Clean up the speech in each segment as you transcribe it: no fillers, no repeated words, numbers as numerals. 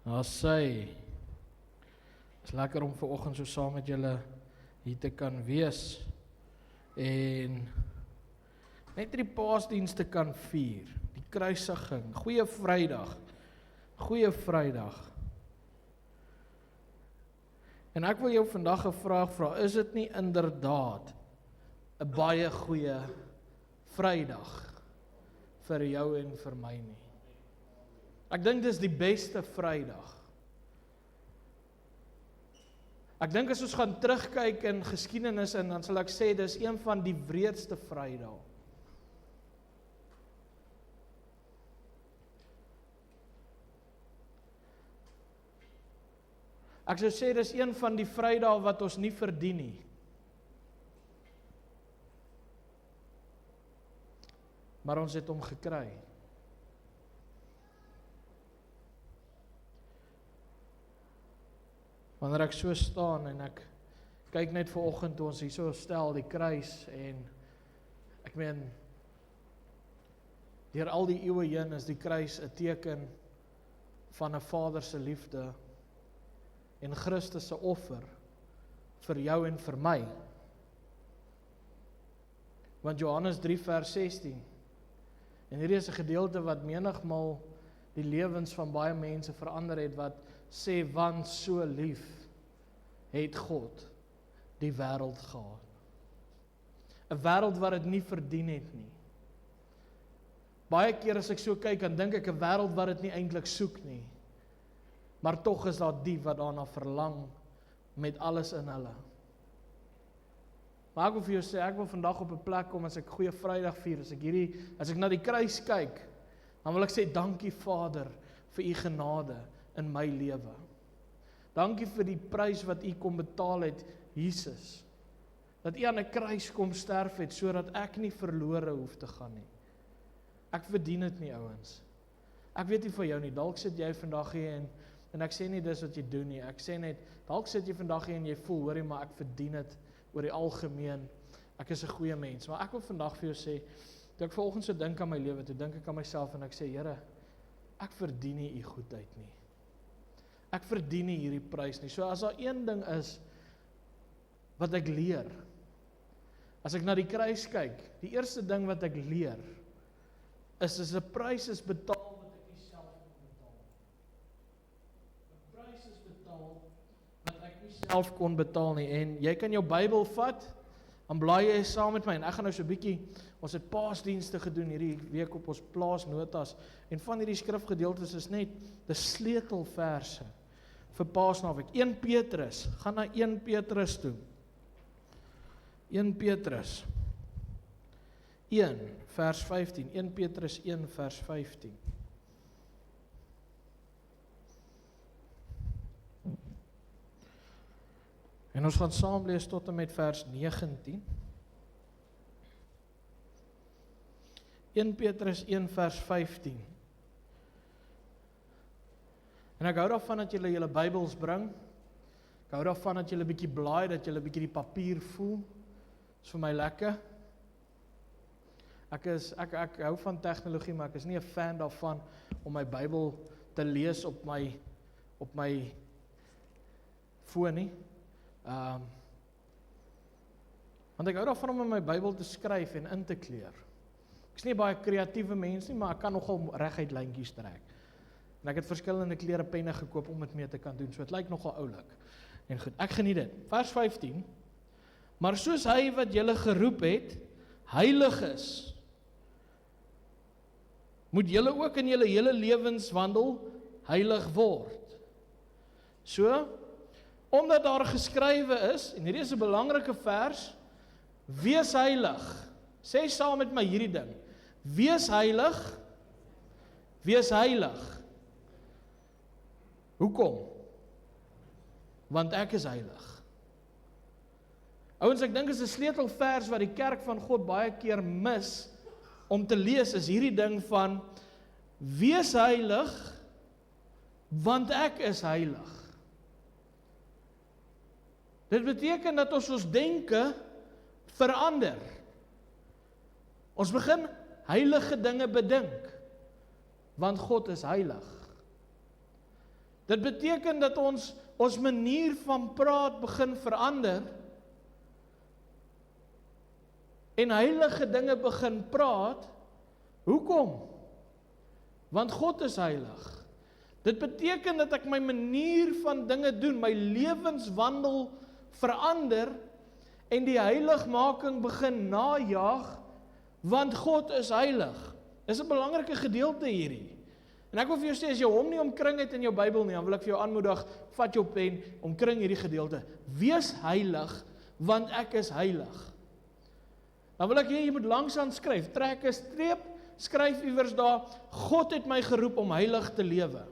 Sy is lekker om vanoggend so saam met julle hier te kan wees en net die Paasdiens te kan vier, die kruisiging, Goeie Vrydag. En ek wil jou vandag 'n vraag vra, is dit nie inderdaad 'n baie goeie Vrydag vir jou en vir my nie? Ek dink dis die beste Vrydag. Ek dink as ons gaan terugkyk in geskiedenis en dan sal ek sê dis een van die wreedste Vrydae. Ek sou sê dis een van die Vrydae wat ons nie verdien nie. Maar ons het hom gekry. Wanneer ek so staan en ek kyk net vanoggend toe ons hier so stel die kruis en ek meen deur al die eeue heen is die kruis 'n teken van 'n Vader se liefde en Christus se offer vir jou en vir my. Want Johannes 3 vers 16 en hierdie is 'n gedeelte wat menigmal die lewens van baie mense verander het, wat sê, want so lief het God die wêreld gehad. 'n Wêreld wat dit nie verdien het nie. Baie keer as ek so kyk, dan dink ek 'n wêreld wat dit nie eintlik soek nie. Maar tog is daar die wat daarna verlang met alles in hulle. Maar ek wil vir jou sê, ek wil vandag op 'n plek kom as ek Goeie Vrydag vier, as ek na die kruis kyk, dan wil ek sê, dankie Vader vir u genade in my lewe. Dankie vir die prys wat u kom betaal het, Jesus. Dat u aan 'n kruis kom sterf het, sodat ek nie verlore hoef te gaan nie. Ek verdien dit nie, ouens. Ek weet nie vir jou nie, dalk sit jy vandag hier en ek sê nie dis wat jy doen nie, ek sê net, dalk sit jy vandag hier en jy voel, hoorie, maar ek verdien dit oor die algemeen, ek is 'n goeie mens, maar ek wil vandag vir jou sê, toe ek vanoggend so dink aan my lewe, toe dink ek aan myself en ek sê, Here, ek verdien nie u goedheid nie. Ek verdien nie hierdie prys nie. So as daar een ding is wat ek leer, as ek na die kruis kyk, die eerste ding wat ek leer, is 'n prys is betaal wat ek nie self kon betaal. 'n Prys is betaal wat ek nie self kon betaal nie. En jy kan jou Bybel vat, dan blaai jy saam met my, en ek gaan nou so 'n bietjie, ons het Paasdienste gedoen hierdie week op ons plaasnotas, en van hierdie skrifgedeeltes is net die sleutelverse vir Paasnaweek. 1 Petrus, gaan na 1 Petrus toe. 1 Petrus 1 vers 15, 1 Petrus 1 vers 15. En ons gaan saam lees tot en met vers 19. 1 Petrus 1 vers 15. En ek hou daarvan dat julle julle Bybels bring. Ek hou daarvan dat julle bietjie blaai, dat julle bietjie die papier voel. Dis vir my lekker. Ek hou van tegnologie, maar ek is nie 'n fan daarvan om my Bybel te lees op my foon nie. Want ek hou daarvan om in my Bybel te skryf en in te kleur. Ek is nie baie kreatiewe mens nie, maar ek kan nogal reguit lyntjies trek. En ek het verskillende kleure penne gekoop om dit mee te kan doen, so dit lyk nogal oulik. En goed, ek geniet dit. Vers 15. Maar soos hy wat julle geroep het, heilig is, moet julle ook in julle hele lewenswandel heilig word. So, omdat daar geskrywe is, en hierdie is 'n belangrike vers, wees heilig. Sê saam met my hierdie ding. Wees heilig. Wees heilig. Hoekom? Want ek is heilig. Ouens, ek dink is 'n sleutelvers wat die kerk van God baie keer mis om te lees, is hierdie ding van wees heilig, want ek is heilig. Dit beteken dat ons denke verander. Ons begin heilige dinge bedink, want God is heilig. Dit beteken dat ons manier van praat begin verander en heilige dinge begin praat. Hoekom? Want God is heilig. Dit beteken dat ek my manier van dinge doen, my lewenswandel verander en die heiligmaking begin najag, want God is heilig. Dis 'n belangrike gedeelte hierdie. En ek wil vir jou sê, as jy hom nie omkring het in jou Bybel nie, dan wil ek vir jou aanmoedig, vat jou pen, omkring hierdie gedeelte. Wees heilig, want ek is heilig. Dan wil ek hê jy moet langsaan skryf, trek 'n streep, skryf iewers daar, God het my geroep om heilig te lewe.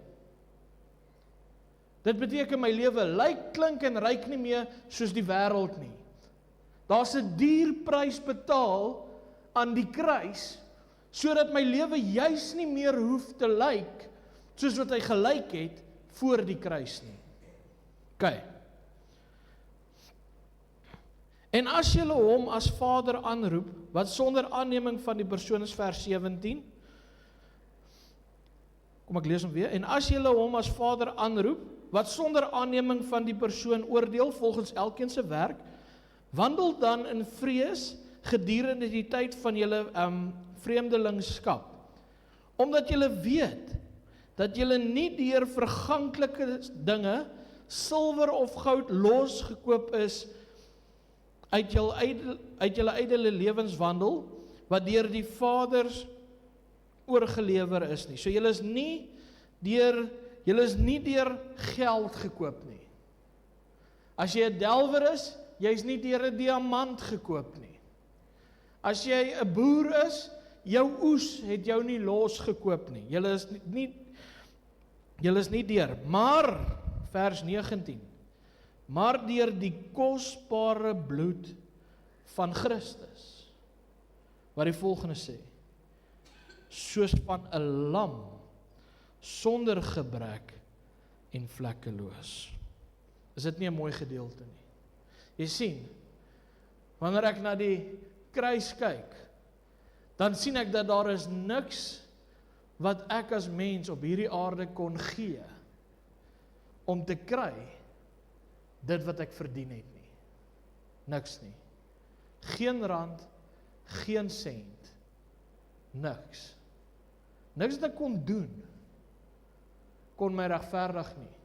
Dit beteken my lewe lyk, klink en ryk nie meer soos die wêreld nie. Daar's 'n duur prys betaal aan die kruis, sodat my lewe juis nie meer hoef te lyk soos wat hy gelyk het voor die kruis nie. OK. En as julle hom as Vader aanroep, wat sonder aanneming van die persoon is, vers 17. Kom ek lees hom weer. En as julle hom as Vader aanroep, wat sonder aanneming van die persoon oordeel volgens elkeen se werk, wandel dan in vrees gedurende die tyd van julle vreemdelingskap. Omdat julle weet dat julle nie deur verganklike dinge, silwer of goud losgekoop is uit julle ydelle lewenswandel, wat deur die Vaders oorgelewer is nie. So julle is nie deur geld gekoop nie. As jy 'n delwer is, jy's nie deur 'n diamant gekoop nie. As jy 'n boer is, jou oes het jou nie losgekoop nie. Julle is nie deur, maar vers 19. Maar deur die kosbare bloed van Christus. Wat die volgende sê: soos van 'n lam sonder gebrek en vlekkeloos. Is dit nie 'n mooi gedeelte nie? Jy sien, wanneer ek na die kruis kyk, dan sien ek dat daar is niks wat ek as mens op hierdie aarde kon gee om te kry dit wat ek verdien het nie. Niks nie. Geen rand, geen sent, niks. Niks wat ek kon doen, kon my regverdig nie.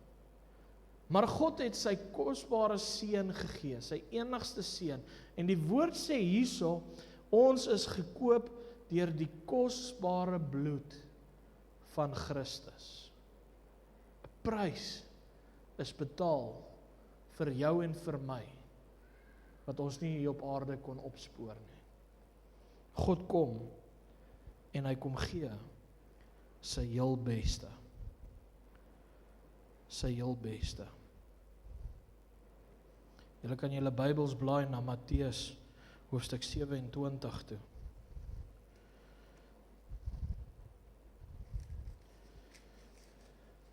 Maar God het sy kosbare seun gegee, sy enigste seun. En die woord sê hierso, ons is gekoop deur die kosbare bloed van Christus. 'n Prys is betaal vir jou en vir my, wat ons nie hier op aarde kon opspoor nie. God kom, en hy kom gee sy heel beste. Sy heel beste. Julle kan julle Bybels blaai na Matteus hoofstuk 27 toe.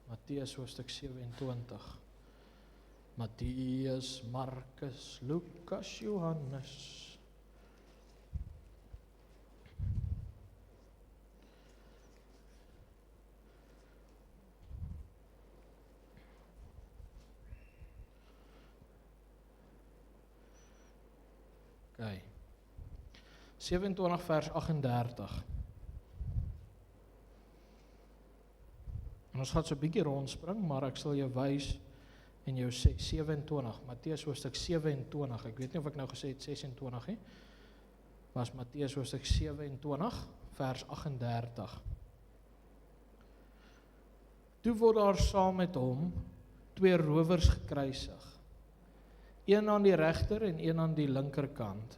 Matteus hoofstuk 27. Matteus, Markus, Lukas, Johannes. Okay. 27 vers 38. En ons gaan so 'n bietjie rondspring, maar ek sal jou wys en jou sê 27, Matteus hoofstuk 27, ek weet nie of ek nou gesê het 26 nie, was Matteus hoofstuk 27, vers 38. Toe word daar saam met hom 2 rowers gekruisig, een aan die regter en een aan die linkerkant.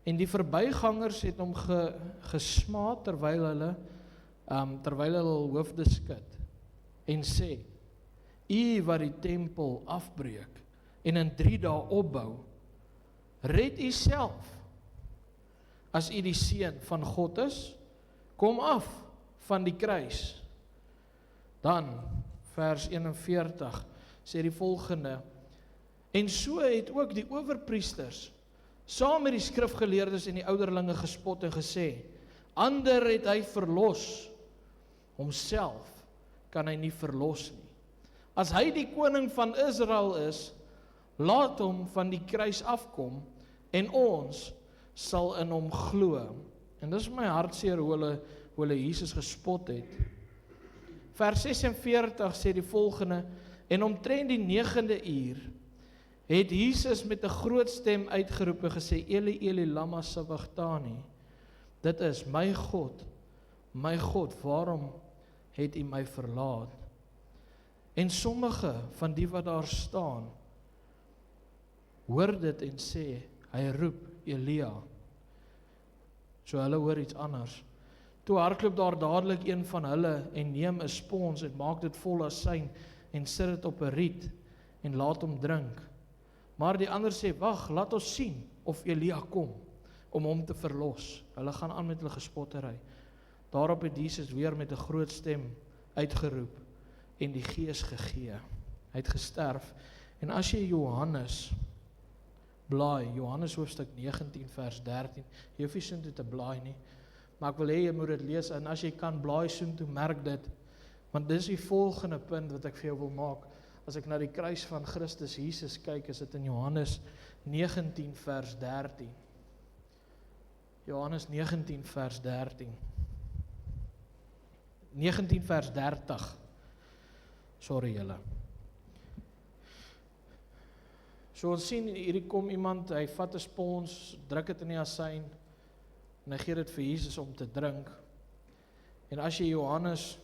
En die verbygangers het hom gesmaad terwyl hulle hoofde skud en sê: U wat die tempel afbreek en in 3 dae opbou, red u self. As u die seun van God is, kom af van die kruis. Dan, vers 41, sê die volgende: En so het ook die owerpriesters saam met die skrifgeleerdes en die ouderlinge gespot en gesê: Ander het hy verlos, homself kan hy nie verlos nie. As hy die koning van Israel is, laat hom van die kruis afkom en ons sal in hom glo. En dis my hartseer hoe hulle Jesus gespot het. Vers 46 sê die volgende: en omtrent die 9de uur het Jesus met 'n groot stem uitgeroep en gesê: Eli, Eli, lama sabachthani. Dit is: my God, waarom het U my verlaat? En sommige van die wat daar staan, hoor dit en sê, hy roep Elia. So hulle hoor iets anders. Toe hardloop daar dadelik een van hulle en neem 'n spons en maak dit vol asyn en sit dit op 'n riet en laat hom drink. Maar die ander sê, wag, laat ons sien of Elia kom om hom te verlos. Hulle gaan aan met hulle gespottery. Daarop het Jesus weer met 'n groot stem uitgeroep en die Gees gegee. Hy het gesterf. En as jy Johannes blaai, Johannes hoofstuk 19 vers 13, jy hoef nie soontoe te blaai nie, maar ek wil hê jy moet dit lees, en as jy kan blaai soontoe, merk dit, want dis die volgende punt wat ek vir jou wil maak. As ek na die kruis van Christus Jesus kyk, is dit in Johannes 19 vers 13. Johannes 19 vers 13. 19 vers 30. Sorry julle. So ons sien, hierdie kom iemand, hy vat 'n spons, druk dit in die asyn, en hy gee dit vir Jesus om te drink. En as jy Johannes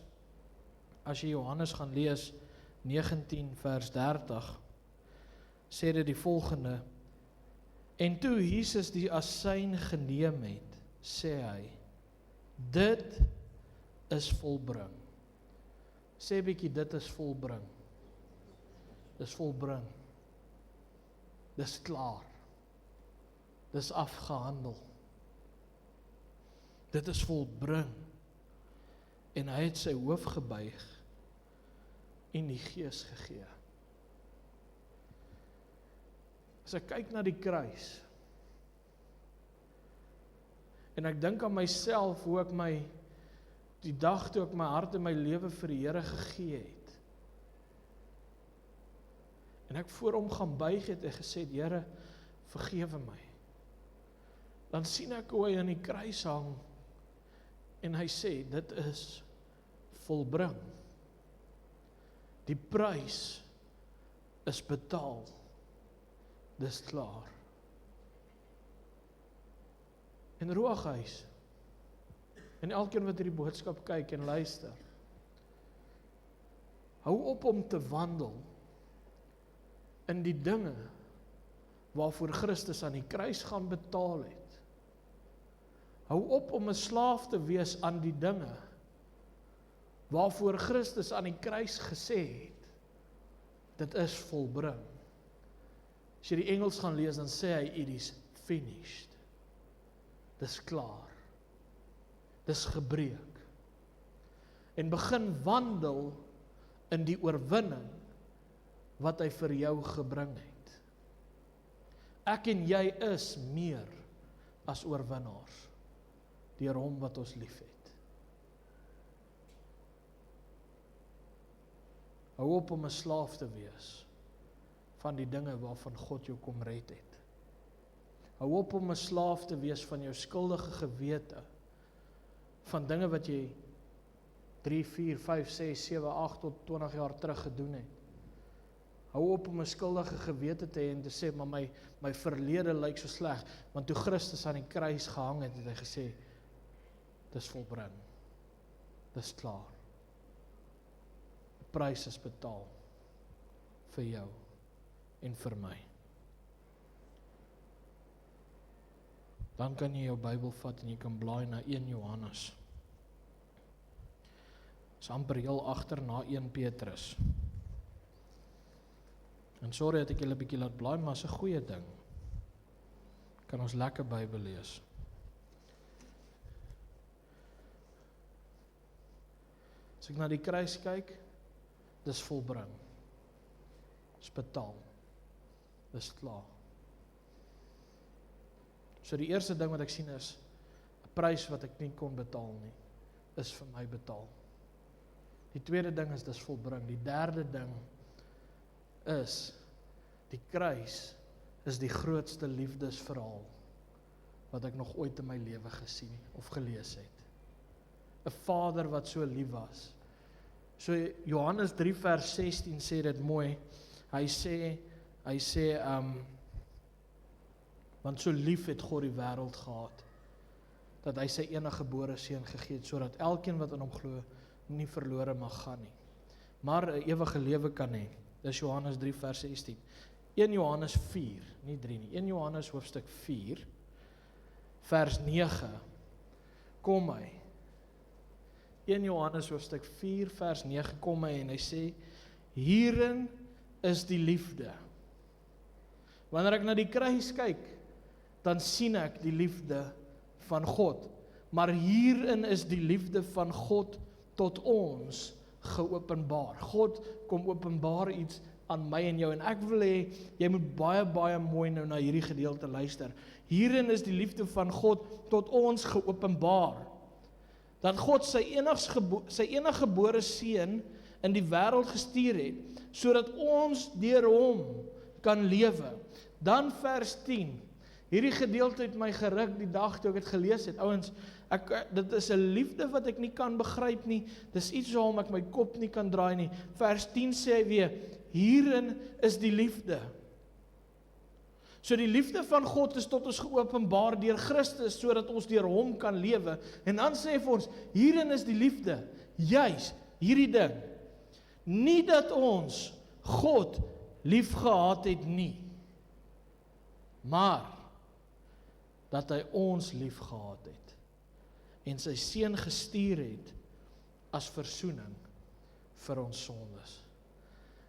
gaan lees, 19 vers 30, sê dit die volgende: en toe Jesus die asyn geneem het, sê hy, dit is volbring. Sê bietjie, dit is volbring. Dis volbring. Dis klaar. Dis afgehandel. Dit is volbring. En hy het sy hoof gebuig en die Gees gegee. As ek kyk na die kruis, en ek dink aan myself, hoe ek die dag toe ek my hart en my lewe vir die Here gegee het, en ek voor hom gaan buig het en gesê, Here, vergewe my. Dan sien ek hoe hy aan die kruis hang, en hy sê, dit is volbring. Die prys is betaal. Dis klaar. En Ruaghuis, en elkeen wat hierdie boodskap kyk en luister, hou op om te wandel in die dinge waarvoor Christus aan die kruis gaan betaal het. Hou op om 'n slaaf te wees aan die dinge waarvoor Christus aan die kruis gesê het, dit is volbring. As jy die Engels gaan lees, dan sê hy, it is finished. Dis klaar. Dis gebreek. En begin wandel in die oorwinning wat hy vir jou gebring het. Ek en jy is meer as oorwinnaars deur hom wat ons liefhet. Hou op om 'n slaaf te wees van die dinge waarvan God jou kom red het. Hou op om 'n slaaf te wees van jou skuldige gewete, van dinge wat jy 3, 4, 5, 6, 7, 8 tot 20 jaar terug gedoen het. Hou op om 'n skuldige gewete te hê en te sê, maar my verlede lyk so sleg, want toe Christus aan die kruis gehang het, het hy gesê, dis volbring. Dis klaar. Die prys is betaal vir jou en vir my. Dan kan jy jou Bybel vat en jy kan blaai na 1 Johannes. Dis amper heel agter na 1 Petrus. En sorry dat ek julle 'n bietjie laat blaai, maar is 'n goeie ding. Kan ons lekker Bybel lees. As ek na die kruis kyk, dis volbring. Dis betaal. Dis klaar. So die eerste ding wat ek sien is, 'n prys wat ek nie kon betaal nie, is vir my betaal. Die tweede ding is, dis volbring. Die derde ding is, die kruis is die grootste liefdesverhaal wat ek nog ooit in my lewe gesien of gelees het. 'n Vader wat so lief was. So Johannes 3 vers 16 sê dit mooi. Hy sê, want so lief het God die wêreld gehad, dat hy sy enige gebore seun gegee het, sodat elkeen wat in hom glo, nie verlore mag gaan nie, maar 'n ewige lewe kan hê. Dis Johannes 3 vers 16. 1 Johannes 4, nie 3 nie, 1 Johannes hoofstuk 4, vers 9, kom hy. 1 Johannes hoofstuk 4 vers 9 kom hy en hy sê, hierin is die liefde. Wanneer ek na die kruis kyk, dan sien ek die liefde van God. Maar hierin is die liefde van God tot ons geopenbaar. God kom openbaar iets aan my en jou, en ek wil hê, jy moet baie mooi nou na hierdie gedeelte luister. Hierin is die liefde van God tot ons geopenbaar, dat God sy enige gebore seun in die wêreld gestuur het, sodat ons deur hom kan lewe. Dan vers 10, hierdie gedeelte het my geruk die dag toe ek het gelees het. Ouens, dit is 'n liefde wat ek nie kan begryp nie, dis iets waarom ek my kop nie kan draai nie. Vers 10 sê hy weer, hierin is die liefde. So die liefde van God is tot ons geopenbaar deur Christus, sodat ons deur hom kan lewe. En dan sê hy vir ons, hierin is die liefde, juis hierdie ding, nie dat ons God lief gehad het nie, maar dat hy ons lief gehad het, en sy seun gestuur het, as versoening vir ons sondes.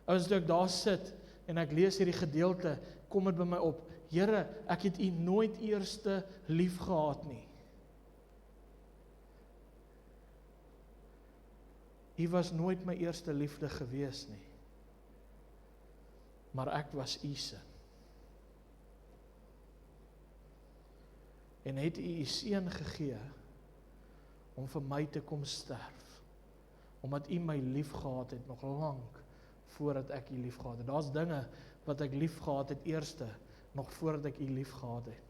As ek daar sit, en ek lees hierdie gedeelte, kom dit by my op, Here, ek het U nooit eerste lief gehad nie. U was nooit my eerste liefde gewees nie, maar ek was U se. En het U seun gegee, om vir my te kom sterf, omdat U my lief gehad het, nog lank, voordat ek U lief gehad het. Daar's dinge, wat ek lief gehad het eerste, nog voordat ek U lief gehad het.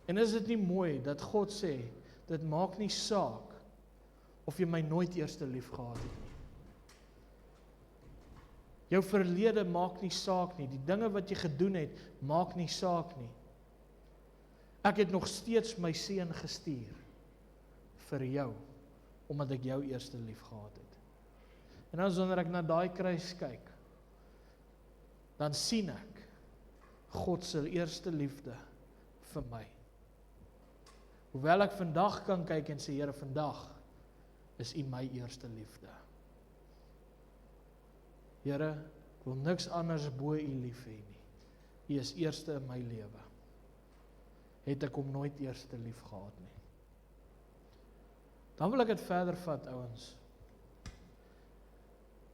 En is dit nie mooi, dat God sê, dit maak nie saak, of jy my nooit eerste lief gehad het nie. Jou verlede maak nie saak nie, die dinge wat jy gedoen het, maak nie saak nie. Ek het nog steeds my seun gestuur, vir jou, omdat ek jou eerste lief gehad het. En dan wanneer ek na daai kruis kyk, dan sien ek God se eerste liefde vir my. Hoewel ek vandag kan kyk en sê, Here, vandag is U my eerste liefde. Here, ek wil niks anders bo U lief hê nie. U is eerste in my lewe. Het ek hom nooit eerste lief gehad nie. Dan wil ek dit verder vat, ouens.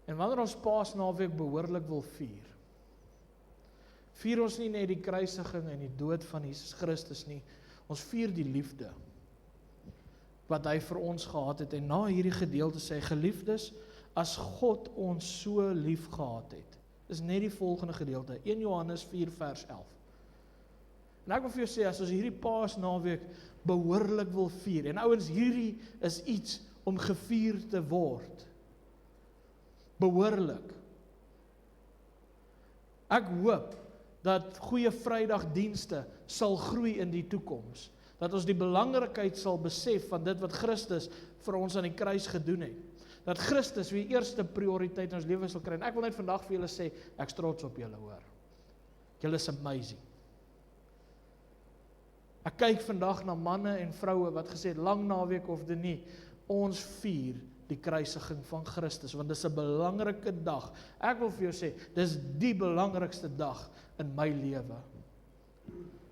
En wanneer ons Paasnaweek behoorlik wil vier ons nie net die kruisiging en die dood van Jesus Christus nie, ons vier die liefde wat hy vir ons gehad het. En na hierdie gedeelte sê, geliefdes, as God ons so lief gehad het, is net die volgende gedeelte, 1 Johannes 4 vers 11. En ek wil vir jou sê, as ons hierdie Paasnaweek behoorlik wil vier, en ouens, hierdie is iets om gevier te word, behoorlik. Ek hoop dat Goeie Vrydagdienste sal groei in die toekoms, dat ons die belangrikheid sal besef van dit wat Christus vir ons aan die kruis gedoen het, dat Christus wie eerste prioriteit in ons lewe sal kry. En ek wil net vandag vir julle sê, ek is trots op julle, hoor. Julle is amazing. Ek kyk vandag na manne en vroue wat gesê het, lang naweek of dit nie, ons vier die kruisiging van Christus, want dis 'n belangrike dag. Ek wil vir jou sê, dis die belangrikste dag in my lewe.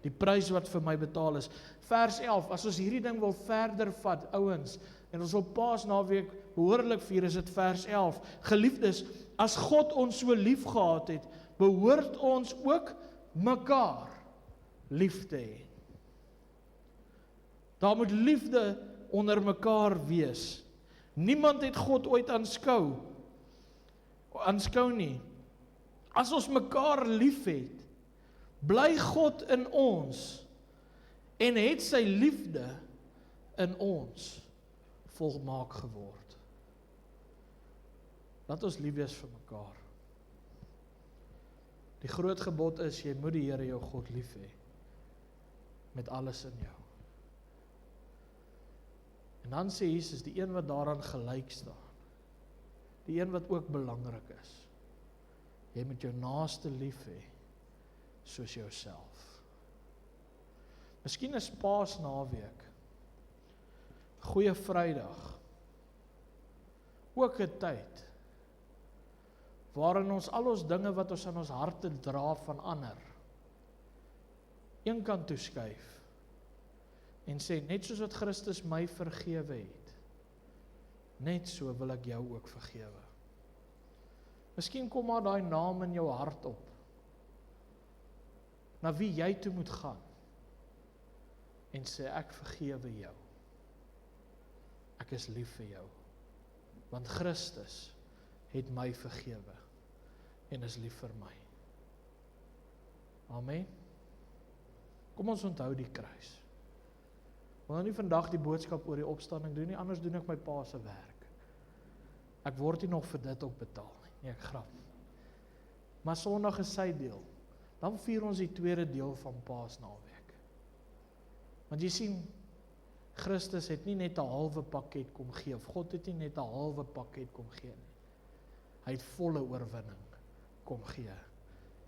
Die prys wat vir my betaal is. Vers 11, as ons hierdie ding wil verder vat, ouens, en ons op Paasnaweek behoorlik vier, is dit vers 11. Geliefdes, as God ons so lief gehad het, behoort ons ook mekaar lief te hê. Daar moet liefde onder mekaar wees. Niemand het God ooit aanskou aanskou nie. As ons mekaar lief het, bly God in ons en het sy liefde in ons volmaak geword. Laat ons lief wees vir mekaar. Die groot gebod is, jy moet die Here jou God lief hê, met alles in jou. En dan sê Jesus, die een wat daaraan gelyk staan, die een wat ook belangrik is, jy moet jou naaste lief hê, soos jouself. Miskien is Paasnaweek, Goeie Vrydag, ook 'n tyd, waarin ons al ons dinge wat ons aan ons harte dra van ander, een kant toeskuif, en sê, net soos wat Christus my vergewe het, net so wil ek jou ook vergewe. Miskien kom maar daai naam in jou hart op, na wie jy toe moet gaan, en sê, ek vergewe jou. Ek is lief vir jou, want Christus het my vergewe, en is lief vir my. Amen. Kom ons onthou die kruis. Ek wil nou nie vandag die boodskap oor die opstanding doen nie, anders doen ek my pa se werk. Ek word nie nog vir dit ook betaal nie, nee, ek grap. Maar Sondag is sy deel. Dan vier ons die tweede deel van Paasnaweek. Want jy sien, Christus het nie net 'n halwe pakket kom gee, of God het nie net 'n halwe pakket kom gee nie. Hy het volle oorwinning kom gee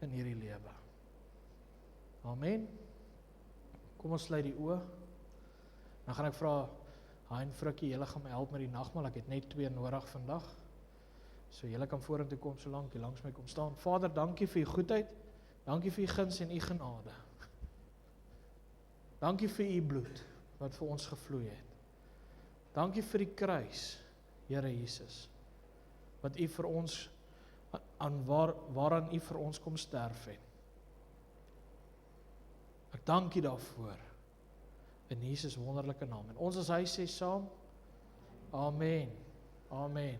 in hierdie lewe. Amen. Kom ons sluit die oë. Dan gaan ek vra, Hein, Frikkie, julle gaan my help met die nagmaal, ek het net 2 nodig vandag. So julle kan vorentoe kom so lank, jy langs my kom staan. Vader, dankie vir u goedheid, dankie vir u guns en u genade. Dankie vir u bloed, wat vir ons gevloei het. Dankie vir die kruis, Here Jesus, wat u vir ons, waaraan u vir ons kom sterf het. Ek dank u daarvoor, in Jesus wonderlike naam. En ons as hy sê saam, Amen, Amen.